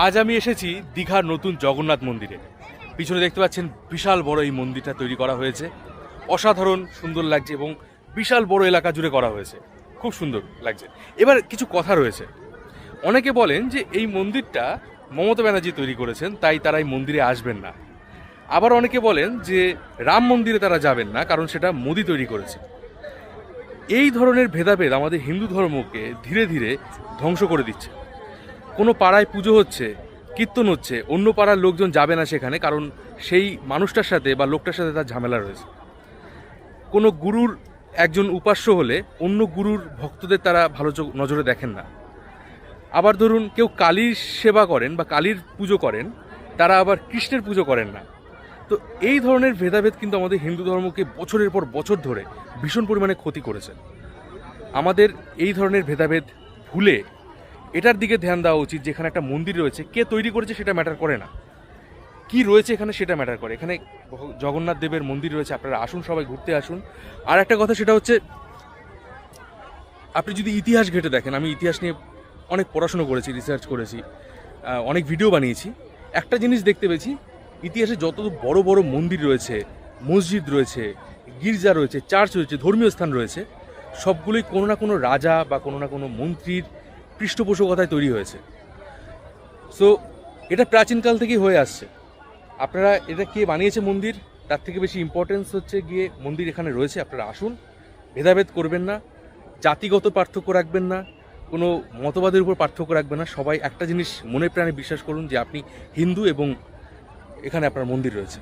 আজ আমি এসেছি দীঘার নতুন জগন্নাথ মন্দিরে। পিছনে দেখতে পাচ্ছেন বিশাল বড় এই মন্দিরটা তৈরি করা হয়েছে। অসাধারণ সুন্দর লাগছে এবং বিশাল বড় এলাকা জুড়ে করা হয়েছে, খুব সুন্দর লাগছে। এবার কিছু কথা রয়েছে। অনেকে বলেন যে এই মন্দিরটা মমতা ব্যানার্জি তৈরি করেছেন, তাই তারা এই মন্দিরে আসবেন না। আবার অনেকে বলেন যে রাম মন্দিরে তারা যাবেন না, কারণ সেটা মোদি তৈরি করেছে। এই ধরনের ভেদাভেদ আমাদের হিন্দু ধর্মকে ধীরে ধীরে ধ্বংস করে দিচ্ছে। কোনো পাড়ায় পুজো হচ্ছে, কীর্তন হচ্ছে, অন্য পাড়ার লোকজন যাবে না সেখানে, কারণ সেই মানুষটার সাথে বা লোকটার সাথে তার ঝামেলা রয়েছে। কোনো গুরুর একজন উপাস্য হলে অন্য গুরুর ভক্তদের তারা ভালো নজরে দেখেন না। আবার ধরুন কেউ কালীর সেবা করেন বা কালীর পুজো করেন, তারা আবার কৃষ্ণের পুজো করেন না। তো এই ধরনের ভেদাভেদ কিন্তু আমাদের হিন্দু ধর্মকে বছরের পর বছর ধরে ভীষণ পরিমাণে ক্ষতি করেছে। আমাদের এই ধরনের ভেদাভেদ ভুলে এটার দিকে ধ্যান দেওয়া উচিত, যেখানে একটা মন্দির রয়েছে, কে তৈরি করেছে সেটা ম্যাটার করে না, কি রয়েছে এখানে সেটা ম্যাটার করে। এখানে জগন্নাথ দেবের মন্দির রয়েছে, আপনারা আসুন, সবাই ঘুরতে আসুন। আর একটা কথা, সেটা হচ্ছে আপনি যদি ইতিহাস ঘেঁটে দেখেন, আমি ইতিহাস নিয়ে অনেক পড়াশুনো করেছি, রিসার্চ করেছি, অনেক ভিডিও বানিয়েছি। একটা জিনিস দেখতে পেয়েছি, ইতিহাসে যত বড় বড় মন্দির রয়েছে, মসজিদ রয়েছে, গির্জা রয়েছে, চার্চ রয়েছে, ধর্মীয় স্থান রয়েছে, সবগুলোই কোনো না কোনো রাজা বা কোনো না কোনো মন্ত্রীর পৃষ্ঠপোষকতায় তৈরি হয়েছে। সো এটা প্রাচীনকাল থেকেই হয়ে আসছে। আপনারা এটা কে বানিয়েছে মন্দির, তার থেকে বেশি ইম্পর্টেন্স হচ্ছে গিয়ে মন্দির এখানে রয়েছে, আপনারা আসুন, ভেদাভেদ করবেন না, জাতিগত পার্থক্য রাখবেন না, কোনো মতবাদের উপর পার্থক্য রাখবেন না। সবাই একটা জিনিস মনে প্রাণে বিশ্বাস করুন যে আপনি হিন্দু এবং এখানে আপনার মন্দির রয়েছে।